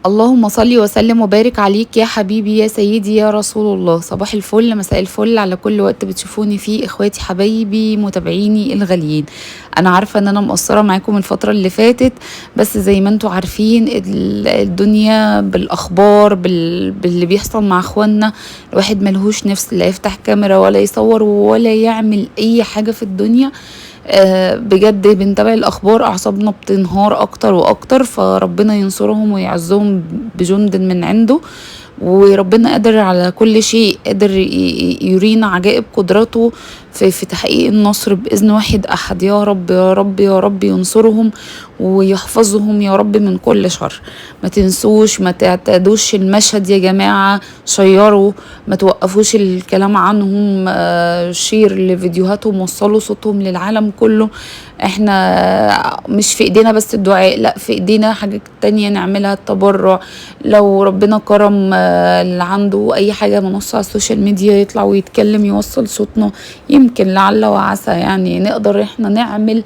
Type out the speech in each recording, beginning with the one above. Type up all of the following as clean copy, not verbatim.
اللهم صل وسلم وبارك عليك يا حبيبي يا سيدي يا رسول الله. صباح الفل، مساء الفل على كل وقت بتشوفوني فيه، اخواتي حبايبي متابعيني الغاليين. انا عارفه ان انا مقصره معاكم الفتره اللي فاتت، بس زي ما انتوا عارفين الدنيا بالاخبار باللي بيحصل مع اخواننا. الواحد ملهوش نفس لا يفتح كاميرا ولا يصور ولا يعمل اي حاجه في الدنيا. بجد بنتابع الاخبار اعصابنا بتنهار اكتر واكتر، فربنا ينصرهم ويعزهم بجند من عنده. وربنا قادر على كل شيء، قادر يرينا عجائب قدرته في تحقيق النصر بإذن واحد أحد. يا رب يا رب يا رب ينصرهم ويحفظهم يا رب من كل شر. ما تنسوش، ما تعتادوش المشهد يا جماعة، شيروا، ما توقفوش الكلام عنهم، شير لفيديوهاتهم، وصلوا صوتهم للعالم كله. احنا مش في ايدينا بس الدعاء، لا في ايدينا حاجات تانية نعملها، التبرع. لو ربنا كرم اللي عنده اي حاجة منصة على السوشيال ميديا يطلع ويتكلم يوصل صوتنا، يمكن لعل وعسى يعني نقدر احنا نعمل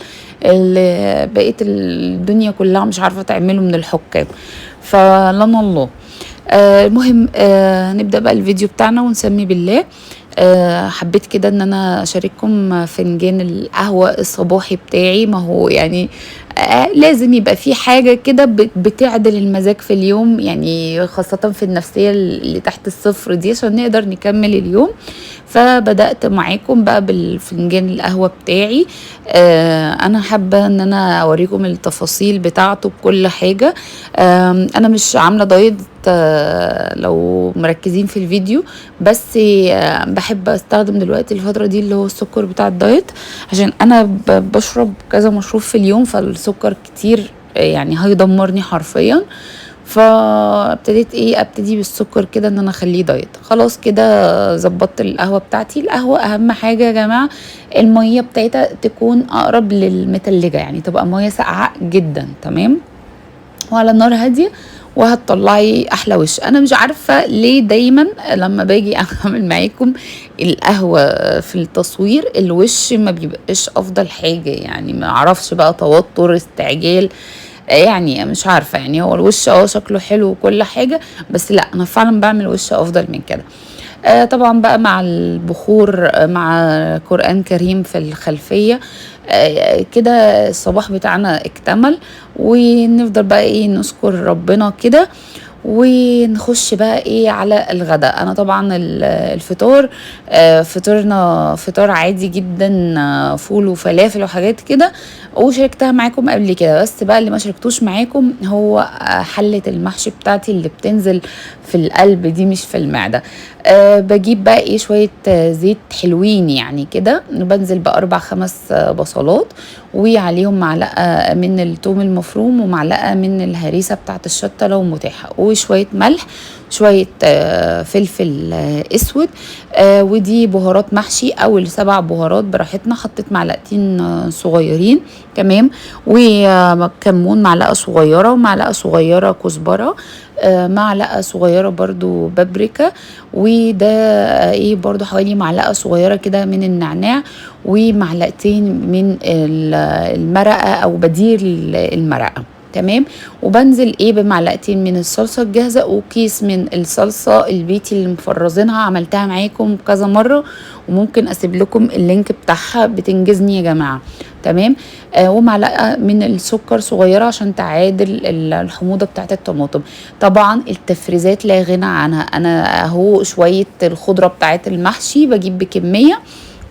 بقية الدنيا كلها مش عارفة تعمله من الحكام. فلنا الله. المهم نبدأ بقى الفيديو بتاعنا ونسمي بالله. حبيت كده ان انا اشارككم فنجان القهوة الصباحي بتاعي. ما هو يعني لازم يبقى في حاجة كده بتعدل المزاج في اليوم، يعني خاصة في النفسية اللي تحت الصفر دي، عشان نقدر نكمل اليوم. فبدأت معاكم بقى بالفنجان القهوة بتاعي. انا حابة ان انا اوريكم التفاصيل بتاعته بكل حاجة. انا مش عاملة دايت لو مركزين في الفيديو، بس بحب استخدم دلوقتي الفترة دي اللي هو السكر بتاع الدايت، عشان انا بشرب كذا مشروب في اليوم، فالسكر كتير يعني هيدمرني حرفيا. فابتديت ابتدي بالسكر كده ان انا اخليه دايت. خلاص كده ظبطت القهوه بتاعتي. القهوه اهم حاجه يا جماعه الميه بتاعتها تكون اقرب للمتلجه، يعني تبقى ميه ساقعه جدا، تمام، وعلى نار هاديه، وهتطلعي احلى وش. انا مش عارفه ليه دايما لما باجي اعمل معاكم القهوه في التصوير الوش ما بيبقاش افضل حاجه، يعني ما اعرفش بقى، توتر، استعجال، يعني مش عارفه. يعني هو الوش شكله حلو وكل حاجه، بس لا انا فعلا بعمل وش افضل من كده. طبعا بقى مع البخور، مع قرآن كريم في الخلفية، كده الصباح بتاعنا اكتمل. ونفضل بقى نذكر ربنا كده، ونخش بقى على الغداء. انا طبعا الفطار، فطرنا فطار عادي جدا، فول وفلافل وحاجات كده، وشاركتها معاكم قبل كده. بس بقى اللي ما شاركتوش معاكم هو حلة المحشي بتاعتي اللي بتنزل في القلب دي، مش في المعدة. بجيب بقى شوية زيت حلوين يعني كده، بنزل بأربع خمس بصلات، وعليهم معلقة من الثوم المفروم، ومعلقة من الهريسة بتاعت الشطة لو متاحة، وشوية ملح، شوية فلفل اسود، ودي بهارات محشي او السبع بهارات براحتنا. حطيت معلقتين صغيرين، تمام، وكمون معلقة صغيرة، ومعلقة صغيرة كزبرة، معلقة صغيرة برضو بابريكا، وده برضو حوالي معلقة صغيرة كده من النعناع، ومعلقتين من المرقة او بديل المرقة، تمام. وبنزل بمعلقتين من الصلصه الجاهزه، وكيس من الصلصه البيتي اللي مفرزينها، عملتها معاكم كذا مره، وممكن اسيب لكم اللينك بتاعها، بتنجزني يا جماعه، تمام. ومعلقه من السكر صغيره عشان تعادل الحموضه بتاعت الطماطم. طبعا التفريزات لا غنى عنها. انا اهو شويه الخضره بتاعت المحشي بجيب بكميه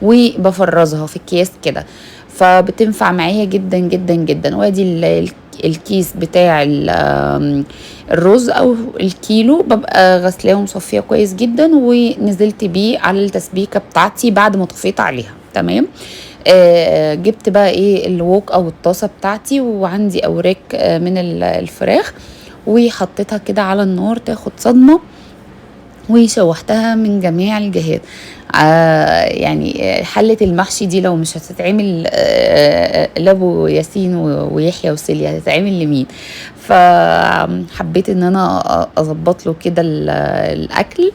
وبفرزها في اكياس كده، فبتنفع معايا جدا جدا جدا. وادي الكيس بتاع الرز او الكيلو، ببقى غسلاه ومصفيه كويس جدا، ونزلت بيه على التسبيكه بتاعتي بعد ما طفيت عليها، تمام. جبت بقى الوok او الطاسه بتاعتي، وعندي اوراق من الفراخ، وحطيتها كده على النار تاخد صدمه، وشوحتها من جميع الجهات. يعني حلة المحشي دي لو مش هتتعمل لابو ياسين ويحيى وسيليا، هتتعمل لمين؟ فحبيت ان انا اظبط له كده الاكل.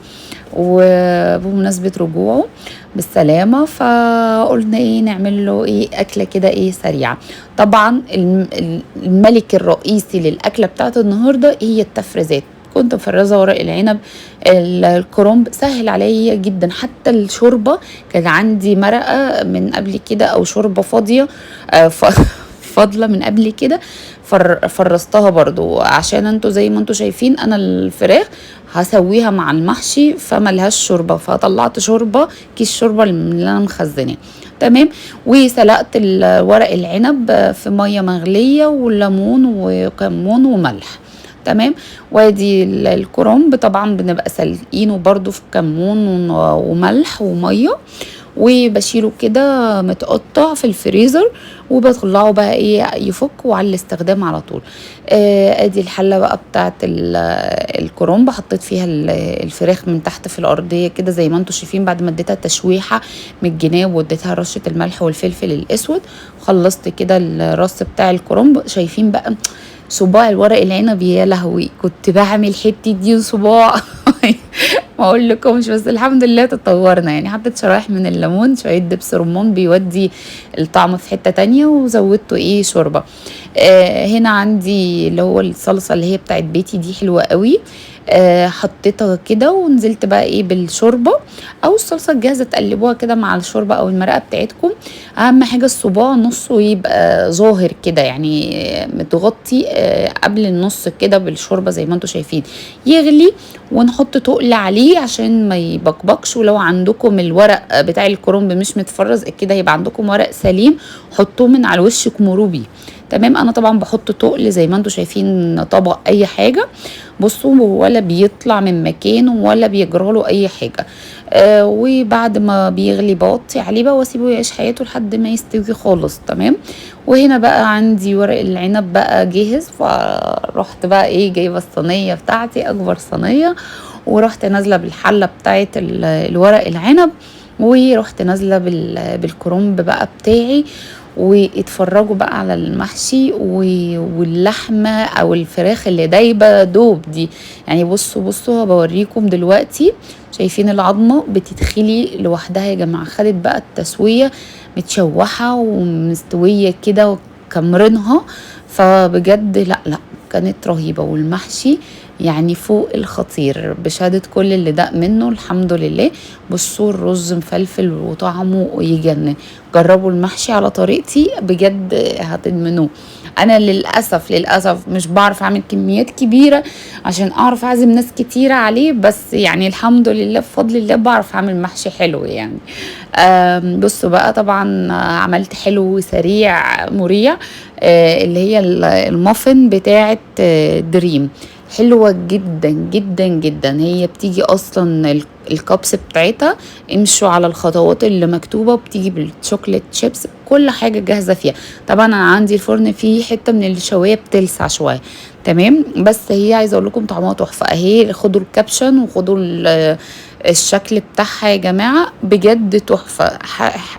وبمناسبة رجوعه بالسلامة فقلنا ايه نعمل له ايه اكلة كده ايه سريعة. طبعا الملك الرئيسي للاكلة بتاعت النهاردة هي التفريزات. كنت مفرزة ورق العنب، الكرنب سهل عليا جدا. حتى الشوربة كان عندي مرقة من قبل كده او شوربة فاضية فاضلة من قبل كده، فرستها برضو عشان انتوا زي ما انتوا شايفين انا الفراخ هسويها مع المحشي فملهاش شوربه، فطلعت شوربه كيس شوربه اللي انا مخزناه. تمام. وسلقت ورق العنب في ميه مغليه وليمون وكمون وملح. تمام. وادي الكرنب طبعا بنبقى سالقينه برضو في كمون وملح وميه، وبشيله كده متقطع في الفريزر، وبطلعه بقى ايه يفك وعلى الاستخدام على طول. ادي الحله بقى بتاعت الكرنب، حطيت فيها الفراخ من تحت في الارضيه كده زي ما انتم شايفين، بعد ما اديتها تشويحه من الجناب واديتها رشه الملح والفلفل الاسود. خلصت كده الرص بتاع الكرنب. شايفين بقى صباع الورق العنب، يا لهوي كنت بعمل حته دي صباع ما اقول لكمش، بس الحمد لله تطورنا. يعني حطيت شرايح من الليمون، شويه دبس رمان بيودي الطعم في حته تانية، وزودته ايه شوربه. هنا عندي اللي هو الصلصه اللي هي بتاعت بيتي دي حلوه قوي. حطيتها كده ونزلت بقى ايه بالشوربه او الصلصه الجاهزه، تقلبوها كده مع الشوربه او المرقه بتاعتكم. اهم حاجه الصباع نصه يبقى ظاهر كده، يعني متغطي قبل النص كده بالشوربه زي ما انتم شايفين، يغلي ونحط تقل عليه عشان ما يبقبقش. ولو عندكم الورق بتاع الكرنب مش متفرز كده يبقى عندكم ورق سليم، حطوه من على الوش كمروا بيه. تمام. انا طبعا بحط تقل زي ما انتم شايفين، طبق اي حاجه. بصوا ولا بيطلع من مكانه ولا بيجراله اي حاجه. وبعد ما بيغلي بوطي عليه بقى واسيبه يعيش حياته لحد ما يستوي خالص. تمام. وهنا بقى عندي ورق العنب بقى جاهز، فرحت بقى ايه جايبه الصينيه بتاعتي، اكبر صينيه، ورحت نازله بالحله بتاعت الورق العنب، ورحت نازله بالكرنب بقى بتاعي. واتفرجوا بقى على المحشي واللحمه او الفراخ اللي دايبه دوب دي. يعني بصوا بوريكم دلوقتي. شايفين العظمه بتتخلي لوحدها يا جماعه، خدت بقى التسويه، متشوحه ومستويه كده وكمرنها. فبجد لا كانت رهيبه. والمحشي يعني فوق الخطير بشهادة كل اللي داق منه الحمد لله. بصوا الرز مفلفل وطعمه يجنن. جربوا المحشي على طريقتي بجد هتدمنوه. انا للاسف مش بعرف اعمل كميات كبيره عشان اعرف اعزم ناس كتيره عليه، بس يعني الحمد لله بفضل الله بعرف اعمل محشي حلو يعني. بصوا بقى طبعا عملت حلو سريع مريع، اللي هي المافن بتاعه دريم، حلوة جدا جدا جدا. هي بتيجي اصلا الكابس بتاعتها، امشوا على الخطوات اللي مكتوبة، بتيجي بالشوكليت شيبس كل حاجة جاهزة فيها. طبعا انا عندي الفرن فيه حتة من الشواية بتلسع شوية. تمام. بس هي عايزة اقول لكم طعمها تحفة اهي. خدوا الكابشن وخدوا الشكل بتاعها يا جماعة، بجد تحفة.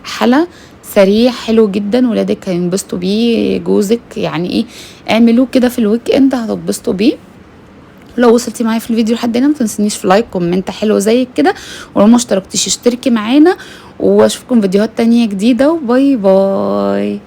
حلا سريع حلو جدا، ولادك هينبسطوا بيه، جوزك يعني ايه، اعملوه كده في الويك اند هتتبسطوا بيه. لو وصلتي معايا في الفيديو لحد هنا ما تنسونيش في لايك كومنت حلو زي كده، ولو ما اشتركتيش اشتركي معانا، واشوفكم فيديوهات تانية جديدة، وباي باي.